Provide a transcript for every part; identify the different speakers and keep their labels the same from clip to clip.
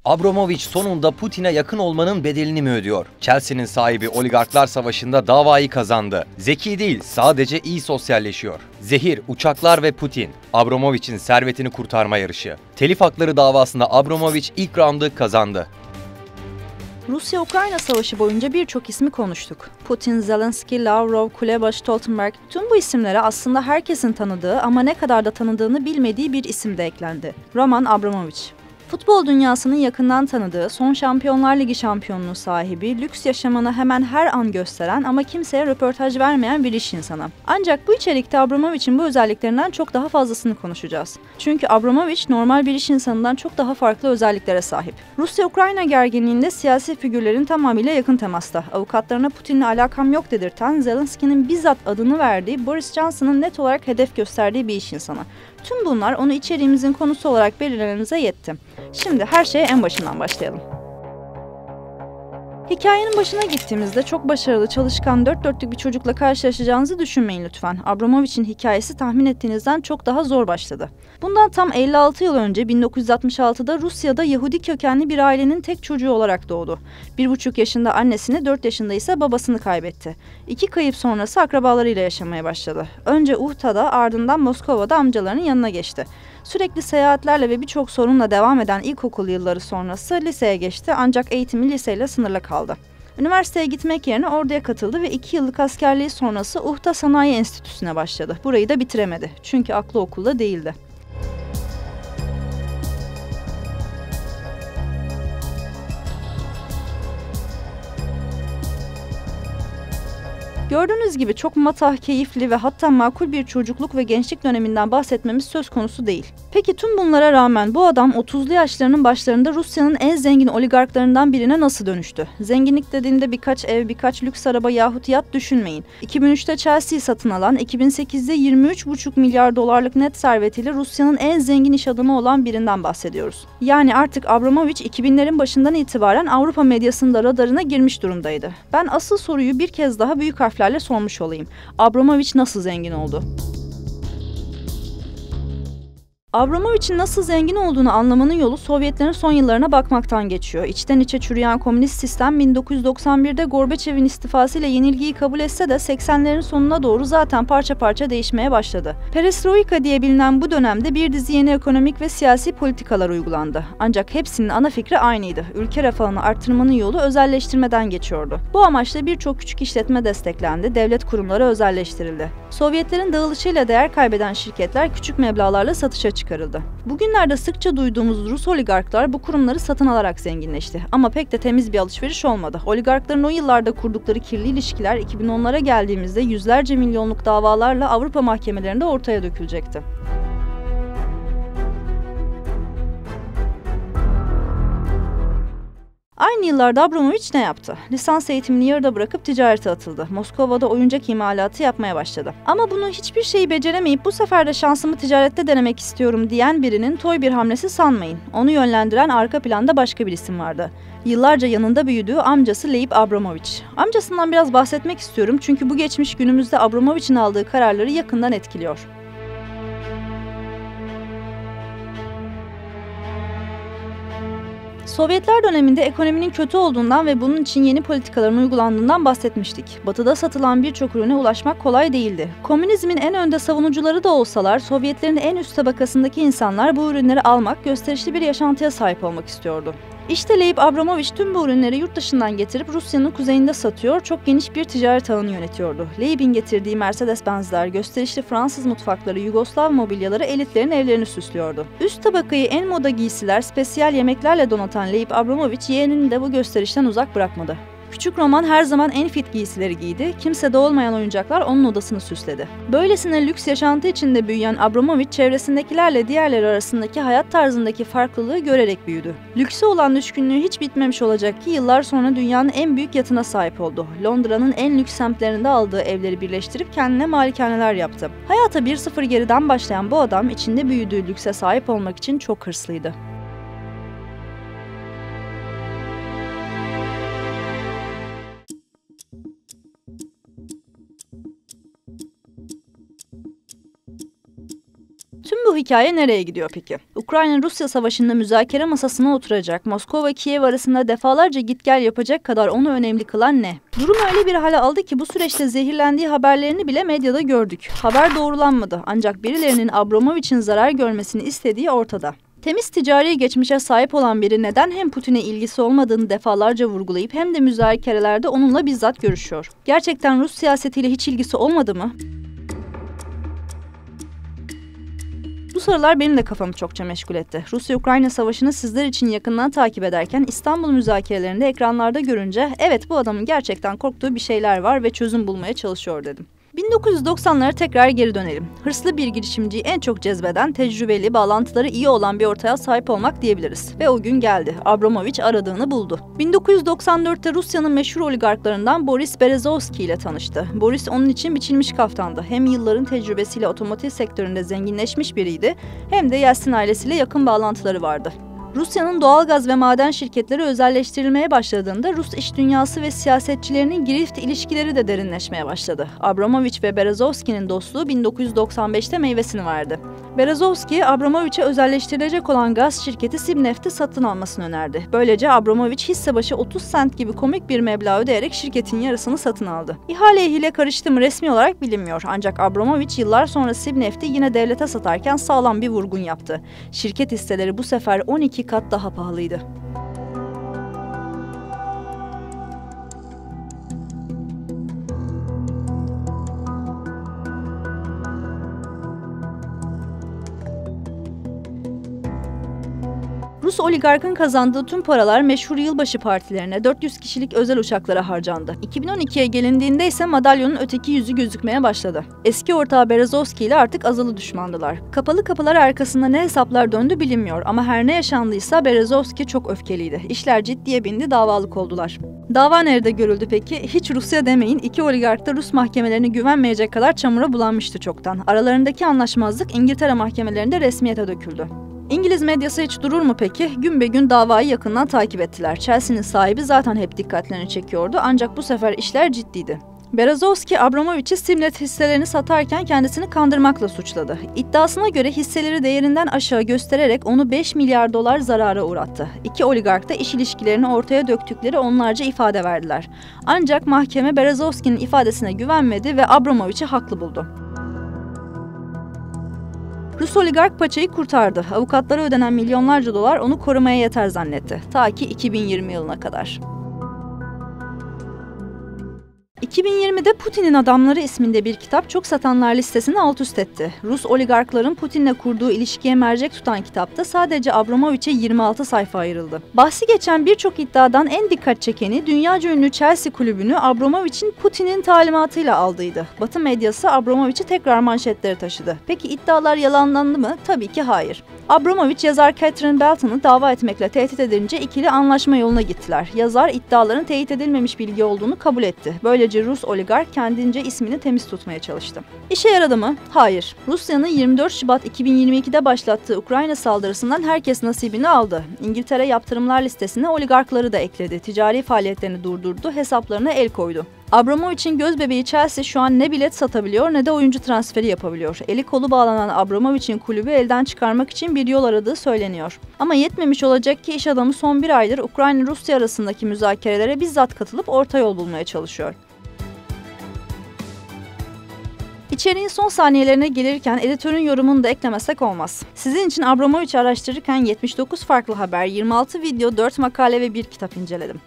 Speaker 1: Abramovich sonunda Putin'e yakın olmanın bedelini mi ödüyor? Chelsea'nin sahibi oligarklar savaşında davayı kazandı. Zeki değil, sadece iyi sosyalleşiyor. Zehir, uçaklar ve Putin. Abramovich'in servetini kurtarma yarışı. Telif hakları davasında Abramovich ilk roundu kazandı.
Speaker 2: Rusya-Ukrayna savaşı boyunca birçok ismi konuştuk. Putin, Zelensky, Lavrov, Kuleba, Stoltenberg, tüm bu isimlere aslında herkesin tanıdığı ama ne kadar da tanıdığını bilmediği bir isim de eklendi. Roman Abramovich. Futbol dünyasının yakından tanıdığı, son Şampiyonlar Ligi şampiyonluğu sahibi, lüks yaşamını hemen her an gösteren ama kimseye röportaj vermeyen bir iş insanı. Ancak bu içerikte Abramovich'in bu özelliklerinden çok daha fazlasını konuşacağız. Çünkü Abramovich normal bir iş insanından çok daha farklı özelliklere sahip. Rusya-Ukrayna gerginliğinde siyasi figürlerin tamamıyla yakın temasta. Avukatlarına Putin'le alakam yok dedirten, Zelensky'nin bizzat adını verdiği, Boris Johnson'ın net olarak hedef gösterdiği bir iş insanı. Tüm bunlar onu içeriğimizin konusu olarak belirlememize yetti. Şimdi her şeye en başından başlayalım. Hikayenin başına gittiğimizde çok başarılı, çalışkan, dört dörtlük bir çocukla karşılaşacağınızı düşünmeyin lütfen. Abramovich'in hikayesi tahmin ettiğinizden çok daha zor başladı. Bundan tam 56 yıl önce 1966'da Rusya'da Yahudi kökenli bir ailenin tek çocuğu olarak doğdu. 1,5 yaşında annesini, 4 yaşında ise babasını kaybetti. 2 kayıp sonrası akrabalarıyla yaşamaya başladı. Önce Uhta'da, ardından Moskova'da amcalarının yanına geçti. Sürekli seyahatlerle ve birçok sorunla devam eden ilkokul yılları sonrası liseye geçti ancak eğitimi liseyle sınırlı kaldı. Üniversiteye gitmek yerine orduya katıldı ve 2 yıllık askerliği sonrası Uhta Sanayi Enstitüsü'ne başladı. Burayı da bitiremedi çünkü aklı okulda değildi. Gördüğünüz gibi çok matah, keyifli ve hatta makul bir çocukluk ve gençlik döneminden bahsetmemiz söz konusu değil. Peki tüm bunlara rağmen bu adam 30'lu yaşlarının başlarında Rusya'nın en zengin oligarklarından birine nasıl dönüştü? Zenginlik dediğinde birkaç ev, birkaç lüks araba yahut yat düşünmeyin. 2003'te Chelsea'yi satın alan, 2008'de 23,5 milyar dolarlık net servetiyle Rusya'nın en zengin iş adamı olan birinden bahsediyoruz. Yani artık Abramovich 2000'lerin başından itibaren Avrupa medyasının da radarına girmiş durumdaydı. Ben asıl soruyu bir kez daha büyük harflerle sormuş olayım. Abramovich nasıl zengin oldu? Abramovich'in nasıl zengin olduğunu anlamanın yolu Sovyetlerin son yıllarına bakmaktan geçiyor. İçten içe çürüyen komünist sistem 1991'de Gorbaçov'un istifasıyla yenilgiyi kabul etse de 80'lerin sonuna doğru zaten parça parça değişmeye başladı. Perestroika diye bilinen bu dönemde bir dizi yeni ekonomik ve siyasi politikalar uygulandı. Ancak hepsinin ana fikri aynıydı. Ülke refahını arttırmanın yolu özelleştirmeden geçiyordu. Bu amaçla birçok küçük işletme desteklendi, devlet kurumları özelleştirildi. Sovyetlerin dağılışıyla değer kaybeden şirketler küçük meblağlarla satışa çıkarıldı. Bugünlerde sıkça duyduğumuz Rus oligarklar bu kurumları satın alarak zenginleşti. Ama pek de temiz bir alışveriş olmadı. Oligarkların o yıllarda kurdukları kirli ilişkiler 2010'lara geldiğimizde yüzlerce milyonluk davalarla Avrupa mahkemelerinde ortaya dökülecekti. Aynı yıllarda Abramovich ne yaptı? Lisans eğitimini yarıda bırakıp ticarete atıldı. Moskova'da oyuncak imalatı yapmaya başladı. Ama bunu hiçbir şeyi beceremeyip bu sefer de şansımı ticarette denemek istiyorum diyen birinin toy bir hamlesi sanmayın. Onu yönlendiren arka planda başka bir isim vardı. Yıllarca yanında büyüdüğü amcası Leib Abramovich. Amcasından biraz bahsetmek istiyorum çünkü bu geçmiş günümüzde Abramovich'in aldığı kararları yakından etkiliyor. Sovyetler döneminde ekonominin kötü olduğundan ve bunun için yeni politikaların uygulandığından bahsetmiştik. Batı'da satılan birçok ürüne ulaşmak kolay değildi. Komünizmin en önde savunucuları da olsalar, Sovyetlerin en üst tabakasındaki insanlar bu ürünleri almak, gösterişli bir yaşantıya sahip olmak istiyordu. İşte Leib Abramovich tüm bu ürünleri yurt dışından getirip Rusya'nın kuzeyinde satıyor, çok geniş bir ticaret ağını yönetiyordu. Leib'in getirdiği Mercedes-Benz'ler, gösterişli Fransız mutfakları, Yugoslav mobilyaları elitlerin evlerini süslüyordu. Üst tabakayı en moda giysiler, spesiyel yemeklerle donatan Leib Abramovich yeğenini de bu gösterişten uzak bırakmadı. Küçük Roman her zaman en fit giysileri giydi, kimsede olmayan oyuncaklar onun odasını süsledi. Böylesine lüks yaşantı içinde büyüyen Abramovich, çevresindekilerle diğerleri arasındaki hayat tarzındaki farklılığı görerek büyüdü. Lükse olan düşkünlüğü hiç bitmemiş olacak ki yıllar sonra dünyanın en büyük yatına sahip oldu. Londra'nın en lüks semtlerinde aldığı evleri birleştirip kendine malikaneler yaptı. Hayata 1-0 geriden başlayan bu adam, içinde büyüdüğü lükse sahip olmak için çok hırslıydı. Tüm bu hikaye nereye gidiyor peki? Ukrayna-Rusya savaşında müzakere masasına oturacak, Moskova ve Kiev arasında defalarca git gel yapacak kadar onu önemli kılan ne? Durum öyle bir hale aldı ki bu süreçte zehirlendiği haberlerini bile medyada gördük. Haber doğrulanmadı ancak birilerinin Abramovich'in zarar görmesini istediği ortada. Temiz ticari geçmişe sahip olan biri neden hem Putin'e ilgisi olmadığını defalarca vurgulayıp hem de müzakerelerde onunla bizzat görüşüyor? Gerçekten Rus siyasetiyle hiç ilgisi olmadı mı? Bu sorular benim de kafamı çokça meşgul etti. Rusya-Ukrayna savaşını sizler için yakından takip ederken İstanbul müzakerelerinde ekranlarda görünce evet bu adamın gerçekten korktuğu bir şeyler var ve çözüm bulmaya çalışıyor dedim. 1990'lara tekrar geri dönelim. Hırslı bir girişimciyi en çok cezbeden, tecrübeli, bağlantıları iyi olan bir ortağa sahip olmak diyebiliriz. Ve o gün geldi. Abramovich aradığını buldu. 1994'te Rusya'nın meşhur oligarklarından Boris Berezovsky ile tanıştı. Boris onun için biçilmiş kaftandı. Hem yılların tecrübesiyle otomotiv sektöründe zenginleşmiş biriydi, hem de Yeltsin ailesiyle yakın bağlantıları vardı. Rusya'nın doğalgaz ve maden şirketleri özelleştirilmeye başladığında Rus iş dünyası ve siyasetçilerinin girift ilişkileri de derinleşmeye başladı. Abramovich ve Berezovsky'nin dostluğu 1995'te meyvesini verdi. Berezovsky, Abramovich'e özelleştirilecek olan gaz şirketi Sibneft'i satın almasını önerdi. Böylece Abramovich hisse başı 30 sent gibi komik bir meblağ ödeyerek şirketin yarısını satın aldı. İhaleye hile karıştı mı resmi olarak bilinmiyor. Ancak Abramovich yıllar sonra Sibneft'i yine devlete satarken sağlam bir vurgun yaptı. Şirket hisseleri bu sefer 12 kat daha pahalıydı. Rus oligarkın kazandığı tüm paralar meşhur yılbaşı partilerine, 400 kişilik özel uçaklara harcandı. 2012'ye gelindiğinde ise madalyonun öteki yüzü gözükmeye başladı. Eski ortağı Berezovsky ile artık azılı düşmandılar. Kapalı kapılar arkasında ne hesaplar döndü bilinmiyor ama her ne yaşandıysa Berezovsky çok öfkeliydi. İşler ciddiye bindi, davalık oldular. Dava nerede görüldü peki? Hiç Rusya demeyin, iki oligark da Rus mahkemelerine güvenmeyecek kadar çamura bulanmıştı çoktan. Aralarındaki anlaşmazlık İngiltere mahkemelerinde resmiyete döküldü. İngiliz medyası hiç durur mu peki? Gün be gün davayı yakından takip ettiler. Chelsea'nin sahibi zaten hep dikkatlerini çekiyordu ancak bu sefer işler ciddiydi. Berezovsky, Abramovich'i Sibnet hisselerini satarken kendisini kandırmakla suçladı. İddiasına göre hisseleri değerinden aşağı göstererek onu 5 milyar dolar zarara uğrattı. İki oligark da iş ilişkilerini ortaya döktükleri onlarca ifade verdiler. Ancak mahkeme Berezovsky'nin ifadesine güvenmedi ve Abramovich'i haklı buldu. Rus oligark paçayı kurtardı. Avukatlara ödenen milyonlarca dolar onu korumaya yeter zannetti. Ta ki 2020 yılına kadar. 2020'de Putin'in Adamları isminde bir kitap çok satanlar listesini alt üst etti. Rus oligarkların Putin'le kurduğu ilişkiye mercek tutan kitapta sadece Abramovich'e 26 sayfa ayrıldı. Bahsi geçen birçok iddiadan en dikkat çekeni dünyaca ünlü Chelsea kulübünü Abramovich'in Putin'in talimatıyla aldığıydı. Batı medyası Abramovich'i tekrar manşetlere taşıdı. Peki iddialar yalanlandı mı? Tabii ki hayır. Abramovich yazar Catherine Belton'u dava etmekle tehdit edince ikili anlaşma yoluna gittiler. Yazar iddiaların teyit edilmemiş bilgi olduğunu kabul etti. Böylece Rus oligark kendince ismini temiz tutmaya çalıştı. İşe yaradı mı? Hayır. Rusya'nın 24 Şubat 2022'de başlattığı Ukrayna saldırısından herkes nasibini aldı. İngiltere yaptırımlar listesine oligarkları da ekledi. Ticari faaliyetlerini durdurdu, hesaplarına el koydu. Abramovich'in gözbebeği Chelsea şu an ne bilet satabiliyor ne de oyuncu transferi yapabiliyor. Eli kolu bağlanan Abramovich'in kulübü elden çıkarmak için bir yol aradığı söyleniyor. Ama yetmemiş olacak ki iş adamı son bir aydır Ukrayna-Rusya arasındaki müzakerelere bizzat katılıp orta yol bulmaya çalışıyor. İçeriğin son saniyelerine gelirken editörün yorumunu da eklemesek olmaz. Sizin için Abramovich'i araştırırken 79 farklı haber, 26 video, 4 makale ve bir kitap inceledim.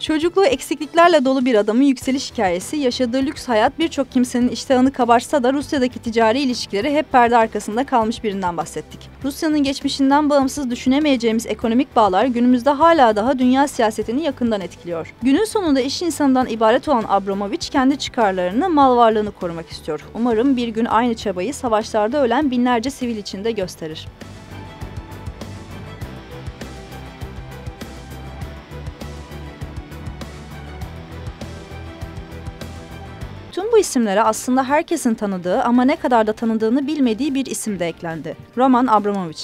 Speaker 2: Çocukluğu eksikliklerle dolu bir adamın yükseliş hikayesi, yaşadığı lüks hayat birçok kimsenin iştahını kabarsa da Rusya'daki ticari ilişkileri hep perde arkasında kalmış birinden bahsettik. Rusya'nın geçmişinden bağımsız düşünemeyeceğimiz ekonomik bağlar günümüzde hala daha dünya siyasetini yakından etkiliyor. Günün sonunda iş insanından ibaret olan Abramovich kendi çıkarlarını, mal varlığını korumak istiyor. Umarım bir gün aynı çabayı savaşlarda ölen binlerce sivil için de gösterir. Tüm bu isimlere aslında herkesin tanıdığı ama ne kadar da tanıdığını bilmediği bir isim de eklendi. Roman Abramovich.